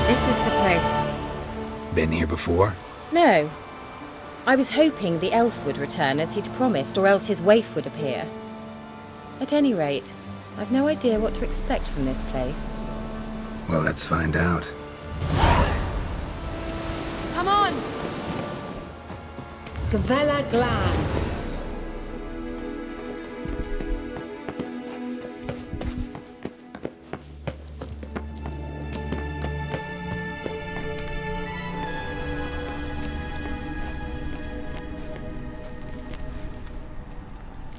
This is the place. Been here before? No. I was hoping the elf would return as he'd promised, or else his waif would appear. At any rate, I've no idea what to expect from this place. Well, let's find out. Come on! Gavella Glan.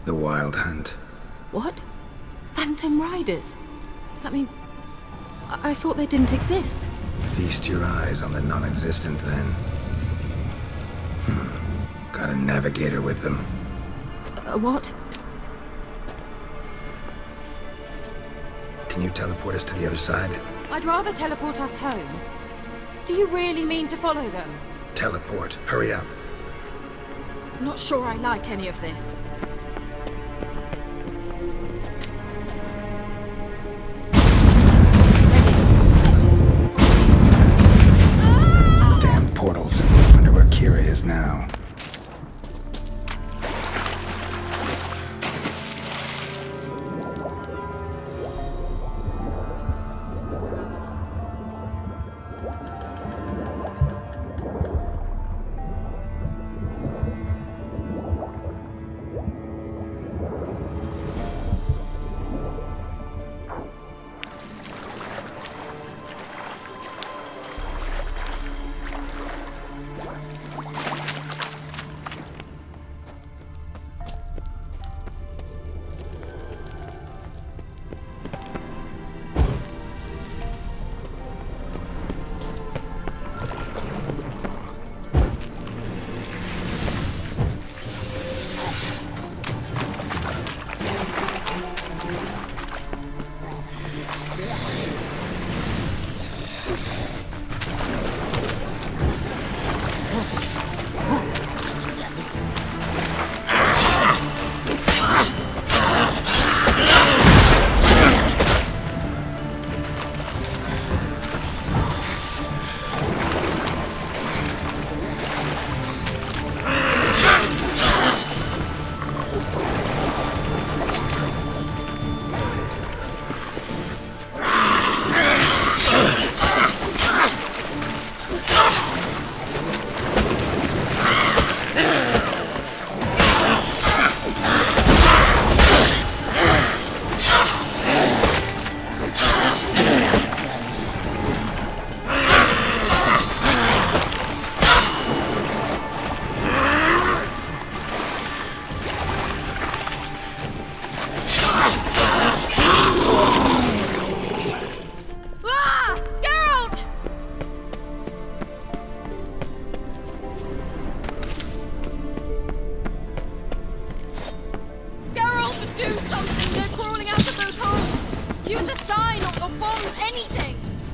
The Wild Hunt. What? Phantom Riders? That means... I thought they didn't exist. Feast your eyes on the non-existent, then. Got a navigator with them. What? Can you teleport us to the other side? I'd rather teleport us home. Do you really mean to follow them? Teleport. Hurry up. Not sure I like any of this. Damn portals. Wonder where Kira is now.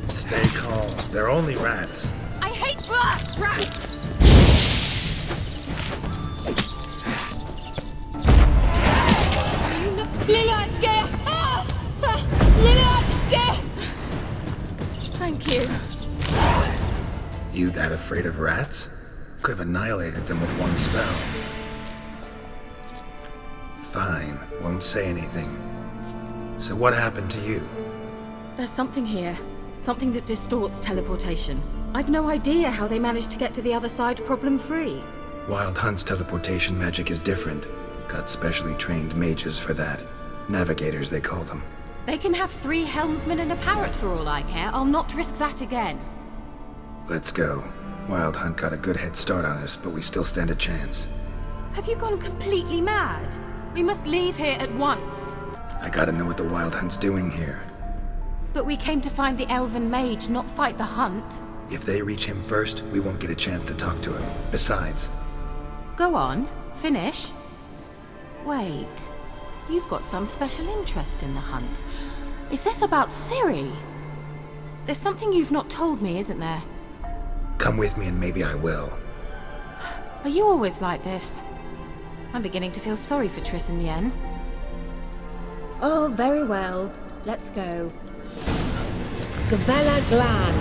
Stay calm. They're only rats. I hate rats! Thank you. You that afraid of rats? Could have annihilated them with one spell. Fine, won't say anything. So what happened to you? There's something here. Something that distorts teleportation. I've no idea how they managed to get to the other side problem-free. Wild Hunt's teleportation magic is different. Got specially trained mages for that. Navigators, they call them. They can have 3 helmsmen and a parrot for all I care. I'll not risk that again. Let's go. Wild Hunt got a good head start on us, but we still stand a chance. Have you gone completely mad? We must leave here at once. I gotta know what the Wild Hunt's doing here. But we came to find the elven mage, not fight the hunt. If they reach him first, we won't get a chance to talk to him. Besides... Go on. Finish. Wait. You've got some special interest in the hunt. Is this about Ciri? There's something you've not told me, isn't there? Come with me and maybe I will. Are you always like this? I'm beginning to feel sorry for Triss and Yen. Oh, very well. Let's go. Gavella Glan.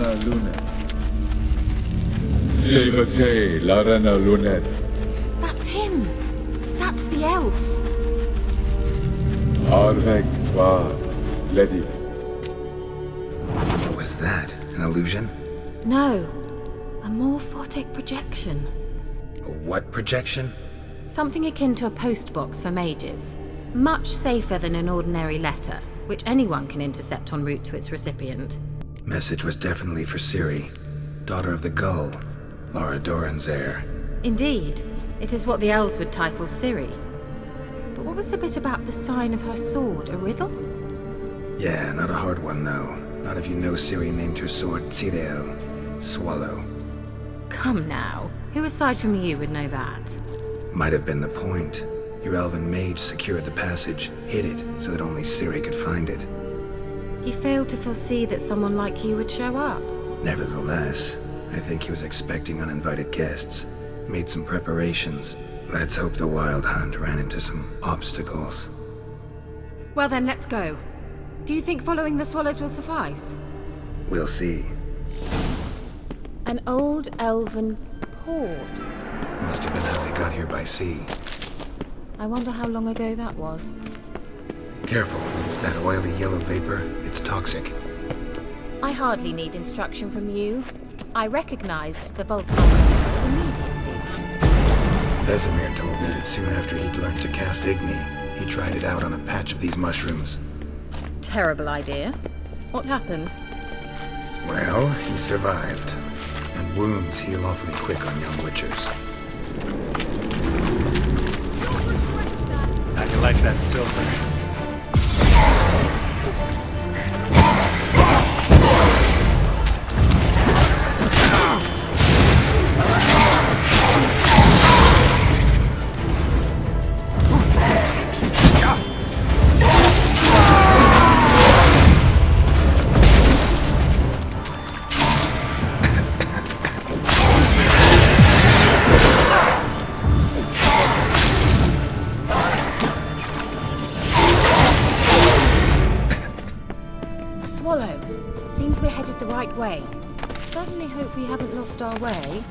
Larana Lunet. Levate, Larana Lunet. That's him! That's the elf! Arvek Va, Ledi. What was that? An illusion? No. A morphotic projection. A what projection? Something akin to a postbox for mages. Much safer than an ordinary letter, which anyone can intercept en route to its recipient. Message was definitely for Ciri, daughter of the Gull, Lara Doran's heir. Indeed. It is what the elves would title Ciri. But what was the bit about the sign of her sword? A riddle? Yeah, not a hard one though. Not if you know Ciri named her sword Tirel, swallow. Come now. Who aside from you would know that? Might have been the point. Your elven mage secured the passage, hid it, so that only Ciri could find it. He failed to foresee that someone like you would show up. Nevertheless, I think he was expecting uninvited guests. Made some preparations. Let's hope the Wild Hunt ran into some obstacles. Well then, let's go. Do you think following the swallows will suffice? We'll see. An old elven port. Must have been how they got here by sea. I wonder how long ago that was. Careful. That oily yellow vapor, it's toxic. I hardly need instruction from you. I recognized the volcano immediately. Vesemir told me that soon after he'd learned to cast Igni, he tried it out on a patch of these mushrooms. Terrible idea. What happened? Well, he survived. And wounds heal awfully quick on young witchers. How do you like that silver? Seems we're headed the right way. Certainly hope we haven't lost our way.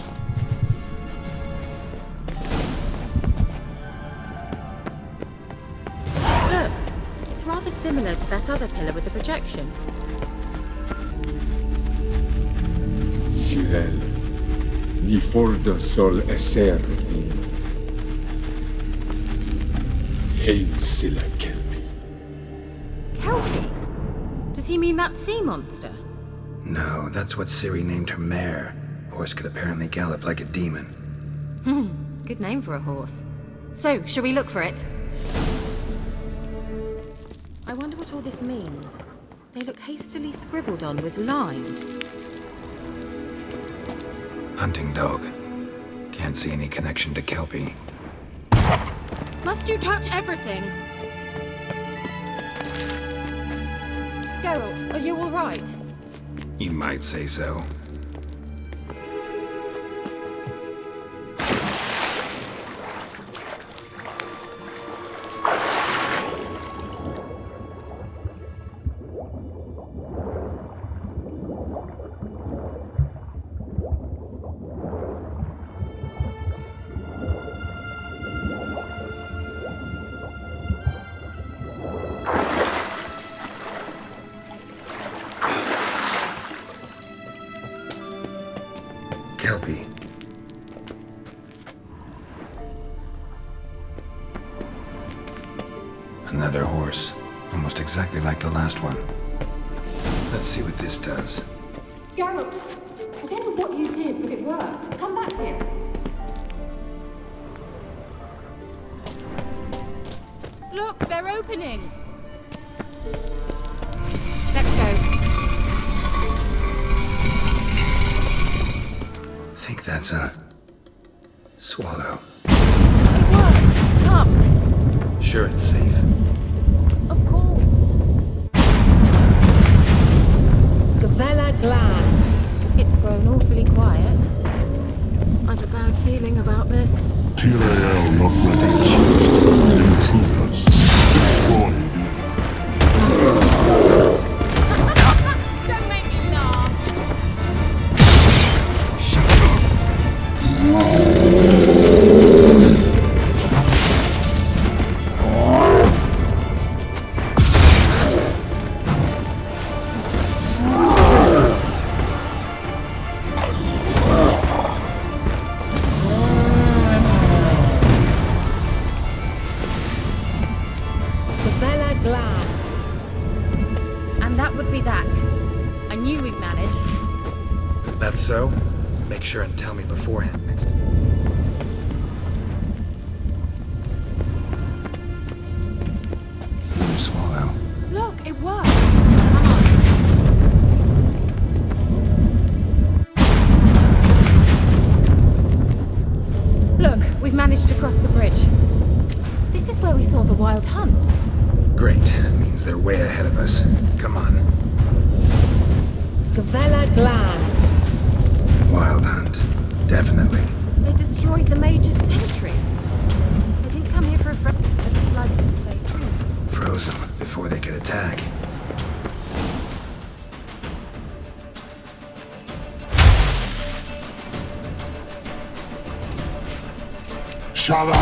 Look, it's rather similar to that other pillar with the projection. Cyril, ni forda sol esser ni. Hail Silla Kelpie. Kelpie? Does he mean that sea monster? No, that's what Ciri named her mare. Horse could apparently gallop like a demon. Good name for a horse. So, shall we look for it? I wonder what all this means. They look hastily scribbled on with lines. Hunting dog. Can't see any connection to Kelpie. Must you touch everything? Geralt, are you all right? You might say so. Kelpie. Another horse. Almost exactly like the last one. Let's see what this does. Geralt, I don't know what you did, but it worked. Come back here. Look, they're opening. Let's go. I think that's a swallow. It worked. Come. Sure it's safe. Of course. Gavella Glan. It's grown awfully quiet. I've a bad feeling about this. Tirel not ready. Intruders. Destroyed. Don't make me laugh. make sure and tell me beforehand next. Let me swallow. Look, it worked. Come on. Look, we've managed to cross the bridge. This is where we saw the wild hunt. Great. Means they're way ahead of us. Come on. Gavella Glan. Wild hunt. Definitely. They destroyed the Major's sentries. They didn't come here for a friend. It's like they Froze them before they could attack. Shut up!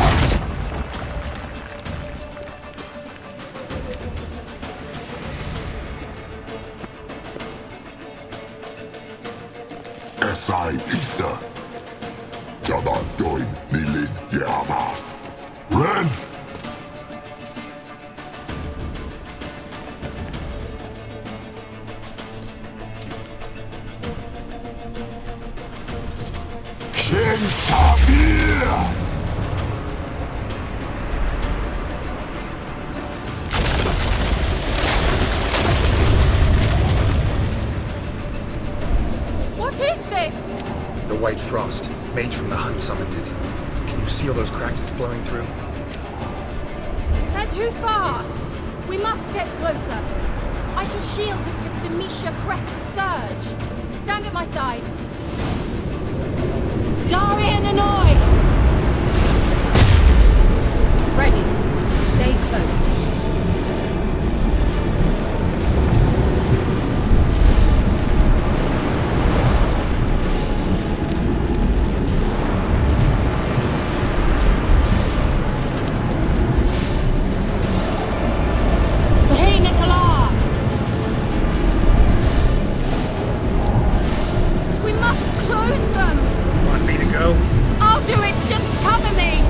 Esai Isa. Jabba doin nilin yama. Ren! King Tabir! What is this? The White Frost. Mage from the hunt summoned it. Can you seal those cracks it's blowing through? They're too far. We must get closer. I shall shield us with Demetia Crest's surge. Stand at my side. Darian Annoy! Ready. Stay close. Hey, Nicola! We must close them! Want me to go? I'll do it! Just cover me!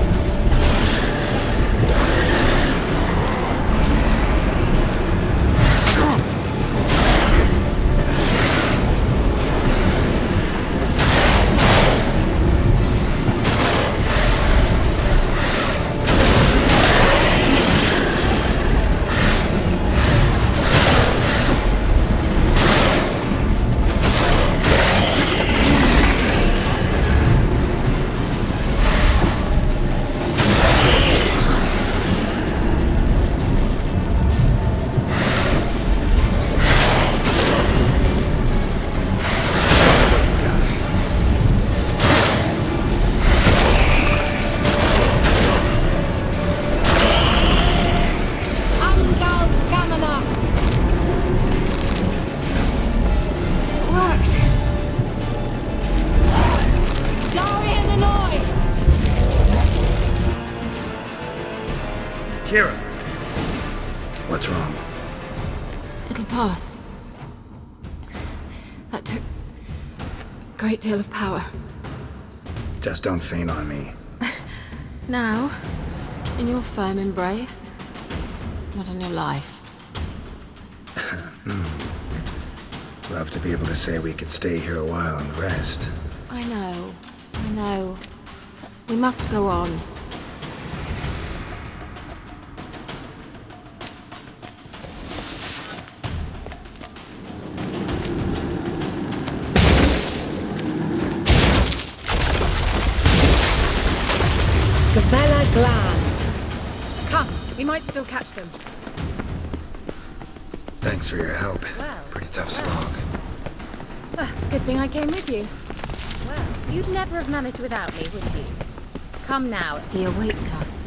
Amgal Scamina! Worked! Darian Annoy! Kira! What's wrong? It'll pass. That took a great deal of power. Just don't faint on me. Now, in your firm embrace, not on your life. Love to be able to say we could stay here a while and rest. I know. We must go on. Gavella Glan. Come, we might still catch them. Thanks for your help. Pretty tough slog. Good thing I came with you. Well, you'd never have managed without me, would you? Come now, he awaits us.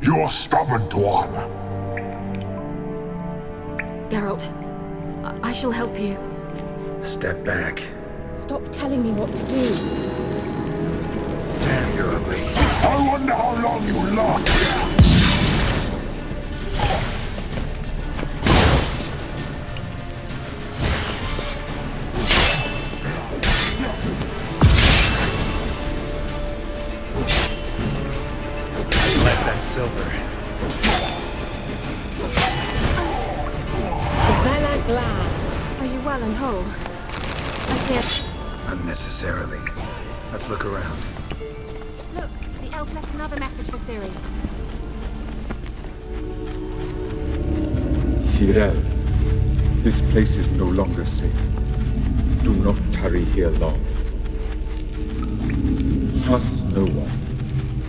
You're stubborn one. Geralt, I shall help you. Step back. Stop telling me what to do. Damn, you're ugly. I lock. Like that silver. Vela Glan. Are you well and whole? I fear... Unnecessarily. Let's look around. Look, the elf left another message for Ciri. Tyrell, this place is no longer safe. Do not tarry here long. Trust no one.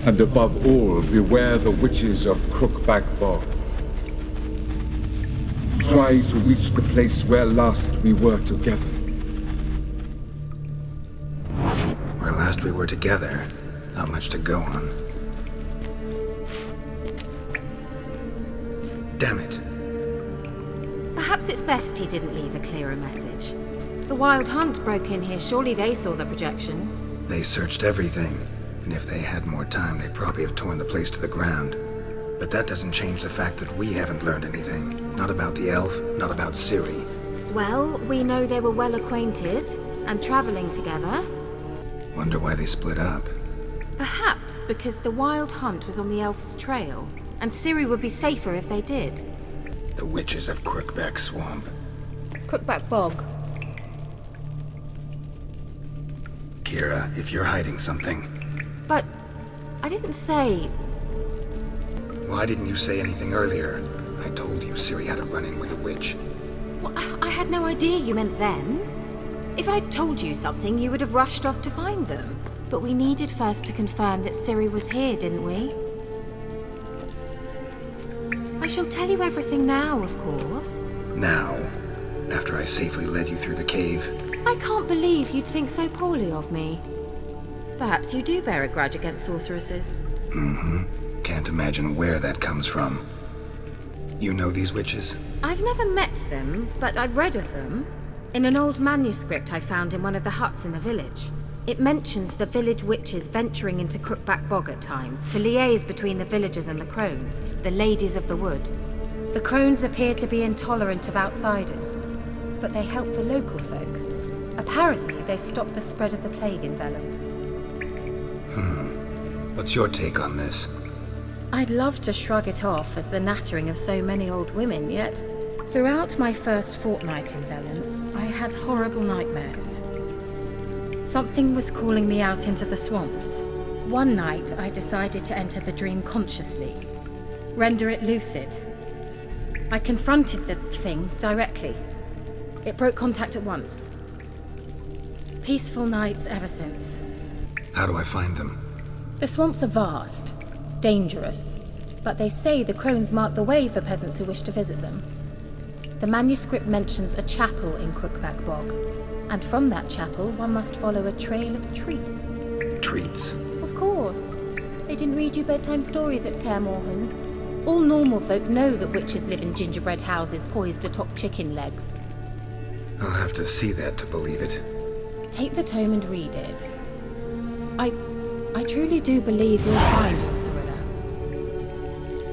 And above all, beware the witches of Crookback Bog. Try to reach the place where last we were together. Where last we were together, not much to go on. Damn it. Perhaps it's best he didn't leave a clearer message. The Wild Hunt broke in here. Surely they saw the projection. They searched everything, and if they had more time, they'd probably have torn the place to the ground. But that doesn't change the fact that we haven't learned anything. Not about the elf, not about Ciri. Well, we know they were well acquainted and traveling together. Wonder why they split up. Perhaps because the Wild Hunt was on the elf's trail, and Ciri would be safer if they did. The witches of Crookback Swamp. Crookback Bog. Kira, if you're hiding something, But I didn't say... why didn't you say anything earlier? I told you Ciri had a run-in with a witch. Well, I had no idea you meant then. If I'd told you something, you would have rushed off to find them. But we needed first to confirm that Ciri was here, didn't we? I shall tell you everything now, of course. Now, after I safely led you through the cave, I can't believe you'd think so poorly of me. Perhaps you do bear a grudge against sorceresses. can't imagine where that comes from. You know these witches? I've never met them, but I've read of them. In an old manuscript I found in one of the huts in the village. It mentions the village witches venturing into Crookback Bog at times to liaise between the villagers and the crones, the ladies of the wood. The crones appear to be intolerant of outsiders, but they help the local folk. Apparently, they stopped the spread of the plague in Vellum. What's your take on this? I'd love to shrug it off as the nattering of so many old women, yet throughout my first fortnight in Vellum, I had horrible nightmares. Something was calling me out into the swamps. One night, I decided to enter the dream consciously, render it lucid. I confronted the thing directly. It broke contact at once. Peaceful nights ever since. How do I find them? The swamps are vast, dangerous, but they say the crones mark the way for peasants who wish to visit them. The manuscript mentions a chapel in Crookback Bog, and from that chapel one must follow a trail of treats. Treats? Of course. They didn't read you bedtime stories at Kaer Morhen. All normal folk know that witches live in gingerbread houses poised atop chicken legs. I'll have to see that to believe it. Take the tome and read it. I truly do believe you'll find your Cyrilla.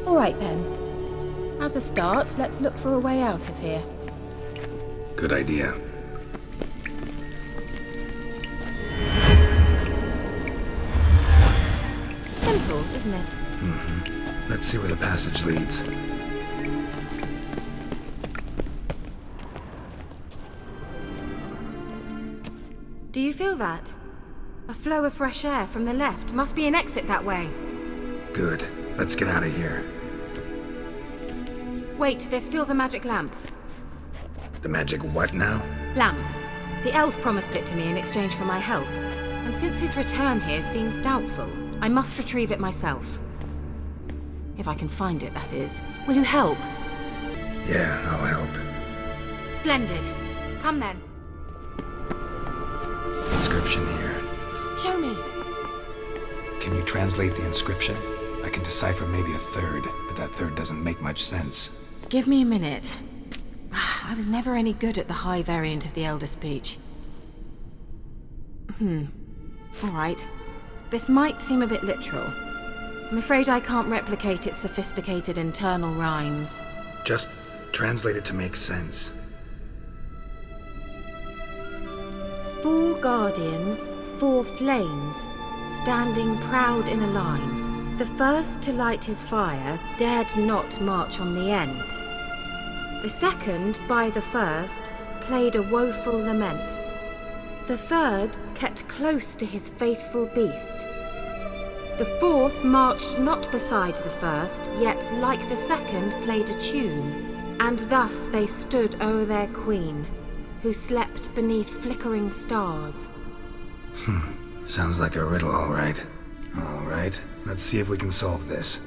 All right then. As a start, let's look for a way out of here. Good idea. Simple, isn't it? Let's see where the passage leads. Do you feel that? A flow of fresh air from the left. Must be an exit that way. Good. Let's get out of here. Wait, there's still the magic lamp. The magic what now? Lamp. The elf promised it to me in exchange for my help. And since his return here seems doubtful, I must retrieve it myself. If I can find it, that is. Will you help? Yeah, I'll help. Splendid. Come then. Inscription here. Show me. Can you translate the inscription? I can decipher maybe a third, but that third doesn't make much sense. Give me a minute. I was never any good at the high variant of the Elder speech. All right. This might seem a bit literal. I'm afraid I can't replicate its sophisticated internal rhymes. Just translate it to make sense. 4 guardians, 4 flames, standing proud in a line. The first to light his fire dared not march on the end. The second, by the first, played a woeful lament. The third kept close to his faithful beast. The fourth marched not beside the first, yet like the second played a tune. And thus they stood o'er their queen, who slept beneath flickering stars. Sounds like a riddle, all right. All right, let's see if we can solve this.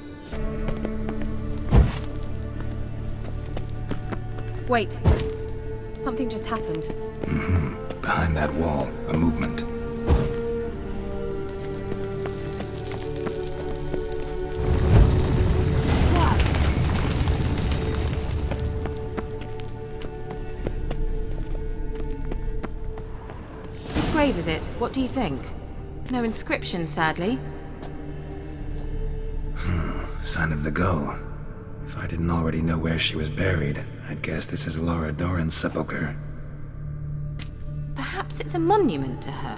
Wait. Something just happened. Behind that wall, a movement. Whose grave is it? What do you think? No inscription, sadly. Sign of the gull. If I didn't already know where she was buried, I'd guess this is Laura Doran's sepulcher. Perhaps it's a monument to her.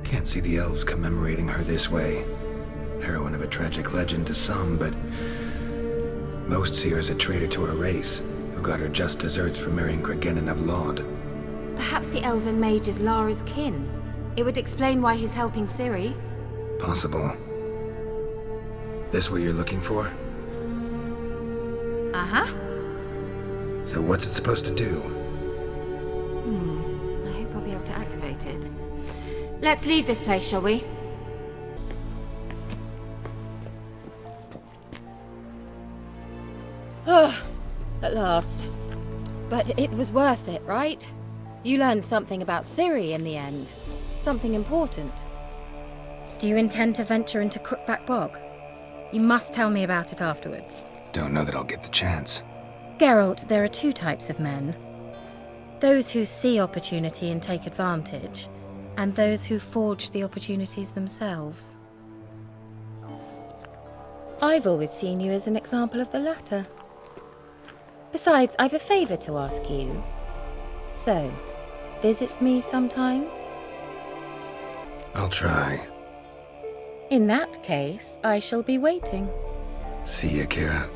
Can't see the elves commemorating her this way. Heroine of a tragic legend to some, but most see her as a traitor to her race, who got her just deserts for marrying Cregennan of Laud. Perhaps the elven mage is Lara's kin. It would explain why he's helping Ciri. Possible. This what you're looking for? Uh-huh. So what's it supposed to do? I hope I'll be able to activate it. Let's leave this place, shall we? At last. But it was worth it, right? You learned something about Ciri in the end. Something important. Do you intend to venture into Crookback Bog? You must tell me about it afterwards. Don't know that I'll get the chance. Geralt, there are 2 types of men. Those who see opportunity and take advantage, and those who forge the opportunities themselves. I've always seen you as an example of the latter. Besides, I've a favour to ask you. So, visit me sometime? I'll try. In that case, I shall be waiting. See ya, Kira.